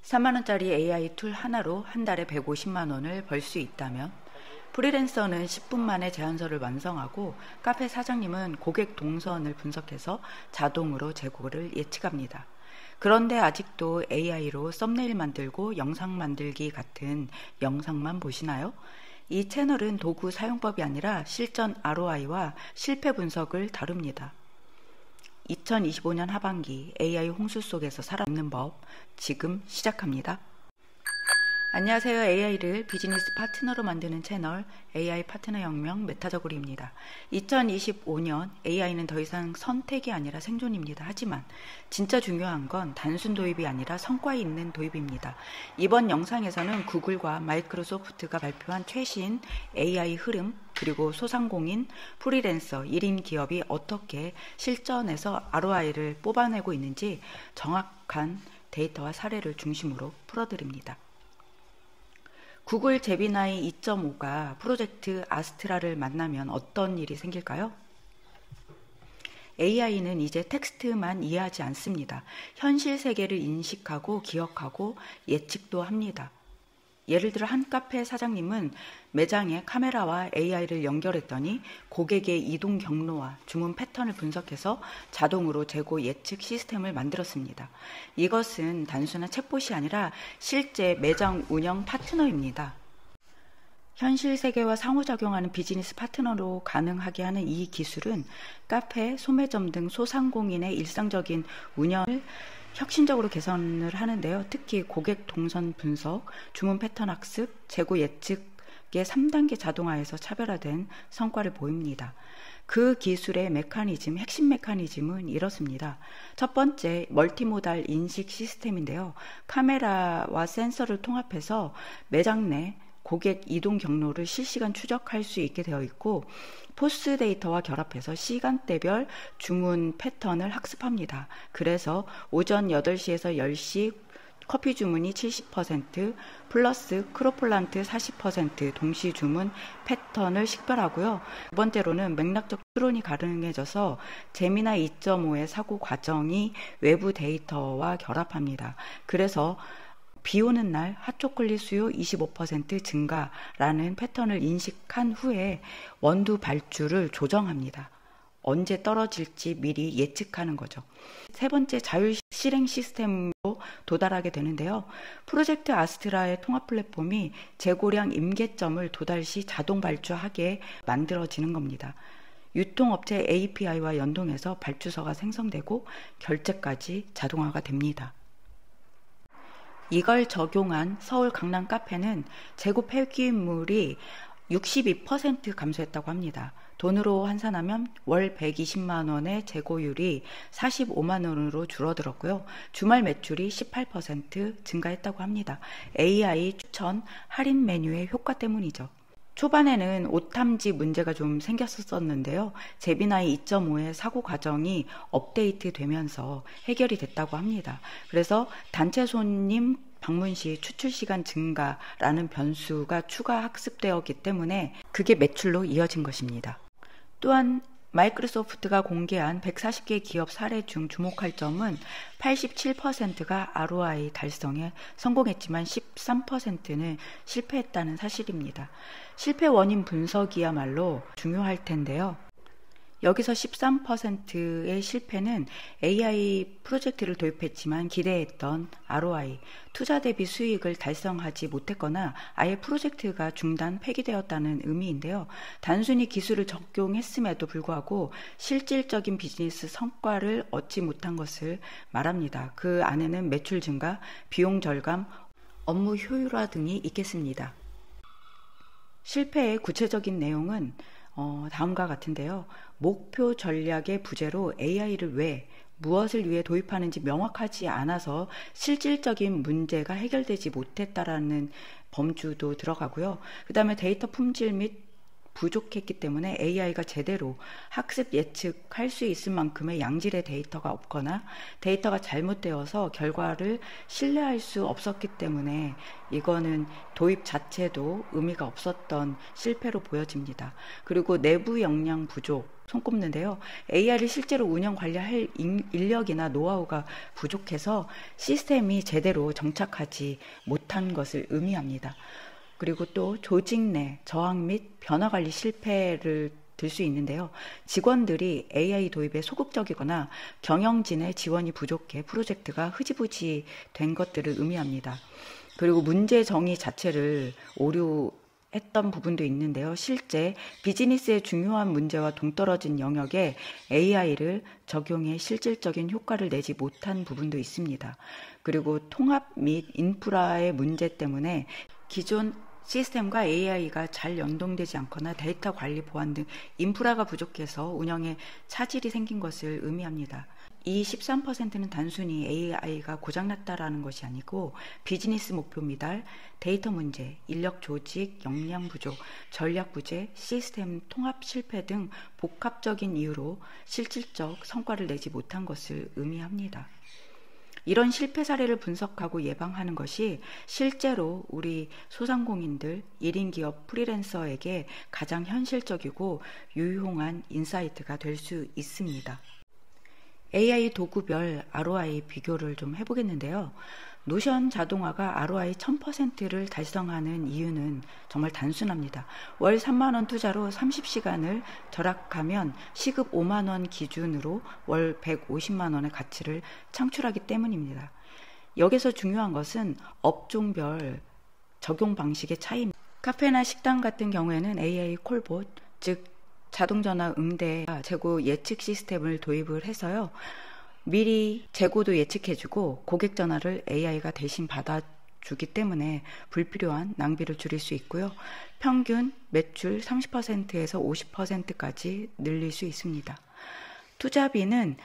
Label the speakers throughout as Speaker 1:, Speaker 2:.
Speaker 1: 3만원짜리 AI 툴 하나로 한 달에 150만원을 벌 수 있다면, 프리랜서는 10분 만에 제안서를 완성하고 카페 사장님은 고객 동선을 분석해서 자동으로 재고를 예측합니다. 그런데 아직도 AI로 썸네일 만들고 영상 만들기 같은 영상만 보시나요? 이 채널은 도구 사용법이 아니라 실전 ROI와 실패 분석을 다룹니다. 2025년 하반기 AI 홍수 속에서 살아남는 법, 지금 시작합니다. 안녕하세요. AI를 비즈니스 파트너로 만드는 채널 AI 파트너 혁명 메타저고리입니다. 2025년 AI는 더 이상 선택이 아니라 생존입니다. 하지만 진짜 중요한 건 단순 도입이 아니라 성과에 있는 도입입니다. 이번 영상에서는 구글과 마이크로소프트가 발표한 최신 AI 흐름, 그리고 소상공인, 프리랜서, 1인 기업이 어떻게 실전에서 ROI를 뽑아내고 있는지 정확한 데이터와 사례를 중심으로 풀어드립니다. 구글 제미나이 2.5가 프로젝트 아스트라를 만나면 어떤 일이 생길까요? AI는 이제 텍스트만 이해하지 않습니다. 현실 세계를 인식하고 기억하고 예측도 합니다. 예를 들어 한 카페 사장님은 매장에 카메라와 AI를 연결했더니 고객의 이동 경로와 주문 패턴을 분석해서 자동으로 재고 예측 시스템을 만들었습니다. 이것은 단순한 챗봇이 아니라 실제 매장 운영 파트너입니다. 현실 세계와 상호작용하는 비즈니스 파트너로 가능하게 하는 이 기술은 카페, 소매점 등 소상공인의 일상적인 운영을 혁신적으로 개선을 하는데요. 특히 고객 동선 분석, 주문 패턴 학습, 재고 예측의 3단계 자동화에서 차별화된 성과를 보입니다. 그 기술의 메커니즘, 핵심 메커니즘은 이렇습니다. 첫 번째, 멀티모달 인식 시스템인데요. 카메라와 센서를 통합해서 매장 내 고객 이동 경로를 실시간 추적할 수 있게 되어 있고, 포스 데이터와 결합해서 시간대별 주문 패턴을 학습합니다. 그래서 오전 8시에서 10시 커피 주문이 70% 플러스 크로플란트 40% 동시 주문 패턴을 식별하고요. 두 번째로는 맥락적 추론이 가능해져서 제미나이 2.5의 사고 과정이 외부 데이터와 결합합니다. 그래서 비 오는 날 핫초콜릿 수요 25% 증가라는 패턴을 인식한 후에 원두 발주를 조정합니다. 언제 떨어질지 미리 예측하는 거죠. 세 번째, 자율 실행 시스템으로 도달하게 되는데요. 프로젝트 아스트라의 통합 플랫폼이 재고량 임계점을 도달시 자동 발주하게 만들어지는 겁니다. 유통업체 API와 연동해서 발주서가 생성되고 결제까지 자동화가 됩니다. 이걸 적용한 서울 강남 카페는 재고 폐기물이 62% 감소했다고 합니다. 돈으로 환산하면 월 120만 원의 재고율이 45만 원으로 줄어들었고요. 주말 매출이 18% 증가했다고 합니다. AI 추천 할인 메뉴의 효과 때문이죠. 초반에는 오탐지 문제가 좀 생겼었는데요. 제미나이 2.5의 사고 과정이 업데이트 되면서 해결이 됐다고 합니다. 그래서 단체 손님 방문 시 추출 시간 증가라는 변수가 추가 학습되었기 때문에 그게 매출로 이어진 것입니다. 또한 마이크로소프트가 공개한 140개 기업 사례 중 주목할 점은 87%가 ROI 달성에 성공했지만 13%는 실패했다는 사실입니다. 실패 원인 분석이야말로 중요할 텐데요. 여기서 13%의 실패는 AI 프로젝트를 도입했지만 기대했던 ROI, 투자 대비 수익을 달성하지 못했거나 아예 프로젝트가 중단, 폐기되었다는 의미인데요. 단순히 기술을 적용했음에도 불구하고 실질적인 비즈니스 성과를 얻지 못한 것을 말합니다. 그 안에는 매출 증가, 비용 절감, 업무 효율화 등이 있겠습니다. 실패의 구체적인 내용은 다음과 같은데요. 목표 전략의 부재로 AI를 무엇을 위해 도입하는지 명확하지 않아서 실질적인 문제가 해결되지 못했다라는 범주도 들어가고요. 그 다음에 데이터 품질 및 부족했기 때문에 AI가 제대로 학습 예측할 수 있을 만큼의 양질의 데이터가 없거나 데이터가 잘못되어서 결과를 신뢰할 수 없었기 때문에 이거는 도입 자체도 의미가 없었던 실패로 보여집니다. 그리고 내부 역량 부족, 손꼽는데요. AI를 실제로 운영 관리할 인력이나 노하우가 부족해서 시스템이 제대로 정착하지 못한 것을 의미합니다. 그리고 또 조직 내 저항 및 변화 관리 실패를 들 수 있는데요. 직원들이 AI 도입에 소극적이거나 경영진의 지원이 부족해 프로젝트가 흐지부지 된 것들을 의미합니다. 그리고 문제 정의 자체를 오류했던 부분도 있는데요. 실제 비즈니스의 중요한 문제와 동떨어진 영역에 AI를 적용해 실질적인 효과를 내지 못한 부분도 있습니다. 그리고 통합 및 인프라의 문제 때문에 기존 시스템과 AI가 잘 연동되지 않거나 데이터 관리 보안 등 인프라가 부족해서 운영에 차질이 생긴 것을 의미합니다. 이 13%는 단순히 AI가 고장났다라는 것이 아니고 비즈니스 목표 미달, 데이터 문제, 인력 조직, 역량 부족, 전략 부재, 시스템 통합 실패 등 복합적인 이유로 실질적 성과를 내지 못한 것을 의미합니다. 이런 실패 사례를 분석하고 예방하는 것이 실제로 우리 소상공인들, 1인 기업 프리랜서에게 가장 현실적이고 유용한 인사이트가 될 수 있습니다. AI 도구별 ROI 비교를 좀 해보겠는데요. 노션 자동화가 ROI 1000%를 달성하는 이유는 정말 단순합니다. 월 3만원 투자로 30시간을 절약하면 시급 5만원 기준으로 월 150만원의 가치를 창출하기 때문입니다. 여기서 중요한 것은 업종별 적용 방식의 차이입니다. 카페나 식당 같은 경우에는 AI 콜봇, 즉 자동전화 응대 재고 예측 시스템을 도입을 해서요. 미리 재고도 예측해주고 고객 전화를 AI가 대신 받아주기 때문에 불필요한 낭비를 줄일 수 있고요. 평균 매출 30%에서 50%까지 늘릴 수 있습니다. 투자비는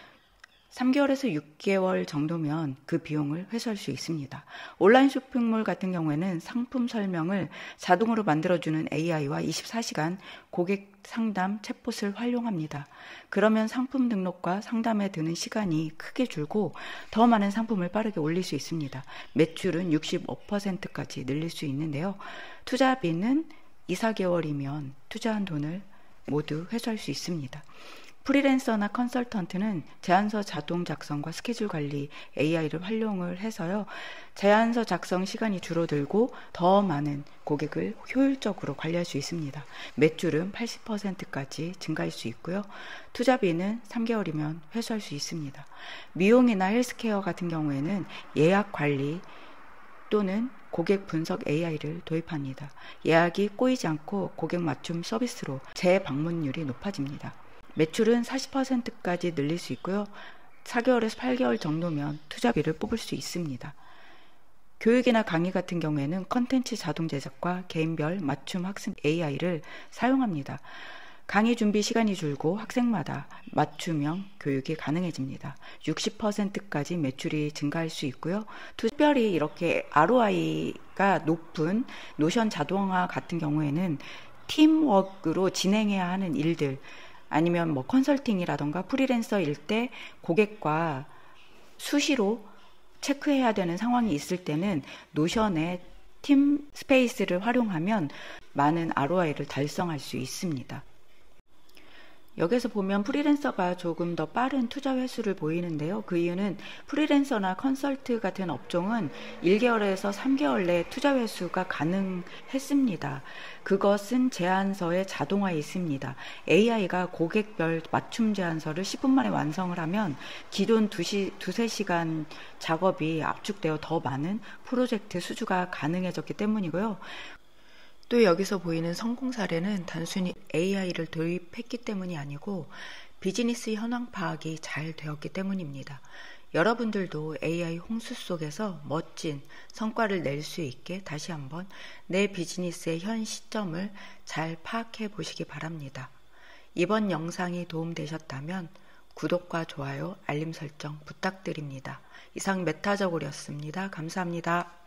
Speaker 1: 3개월에서 6개월 정도면 그 비용을 회수할 수 있습니다. 온라인 쇼핑몰 같은 경우에는 상품 설명을 자동으로 만들어주는 AI와 24시간 고객 상담 챗봇을 활용합니다. 그러면 상품 등록과 상담에 드는 시간이 크게 줄고 더 많은 상품을 빠르게 올릴 수 있습니다. 매출은 65%까지 늘릴 수 있는데요. 투자비는 2, 4개월이면 투자한 돈을 모두 회수할 수 있습니다. 프리랜서나 컨설턴트는 제안서 자동 작성과 스케줄 관리 AI를 활용을 해서요. 제안서 작성 시간이 줄어들고 더 많은 고객을 효율적으로 관리할 수 있습니다. 매출은 80%까지 증가할 수 있고요. 투자비는 3개월이면 회수할 수 있습니다. 미용이나 헬스케어 같은 경우에는 예약 관리 또는 고객 분석 AI를 도입합니다. 예약이 꼬이지 않고 고객 맞춤 서비스로 재방문율이 높아집니다. 매출은 40%까지 늘릴 수 있고요. 4개월에서 8개월 정도면 투자비를 뽑을 수 있습니다. 교육이나 강의 같은 경우에는 컨텐츠 자동 제작과 개인별 맞춤 학습 AI를 사용합니다. 강의 준비 시간이 줄고 학생마다 맞춤형 교육이 가능해집니다. 60%까지 매출이 증가할 수 있고요. 특별히 이렇게 ROI가 높은 노션 자동화 같은 경우에는 팀워크로 진행해야 하는 일들 아니면 뭐 컨설팅이라던가 프리랜서일 때 고객과 수시로 체크해야 되는 상황이 있을 때는 노션의 팀 스페이스를 활용하면 많은 ROI를 달성할 수 있습니다. 여기서 보면 프리랜서가 조금 더 빠른 투자 회수를 보이는데요. 그 이유는 프리랜서나 컨설트 같은 업종은 1개월에서 3개월 내에 투자 회수가 가능했습니다. 그것은 제안서의 자동화에 있습니다. AI가 고객별 맞춤 제안서를 10분 만에 완성을 하면 기존 2-3시간 작업이 압축되어 더 많은 프로젝트 수주가 가능해졌기 때문이고요. 또 여기서 보이는 성공 사례는 단순히 AI를 도입했기 때문이 아니고 비즈니스 현황 파악이 잘 되었기 때문입니다. 여러분들도 AI 홍수 속에서 멋진 성과를 낼 수 있게 다시 한번 내 비즈니스의 현 시점을 잘 파악해 보시기 바랍니다. 이번 영상이 도움되셨다면 구독과 좋아요, 알림 설정 부탁드립니다. 이상 메타저골이었습니다. 감사합니다.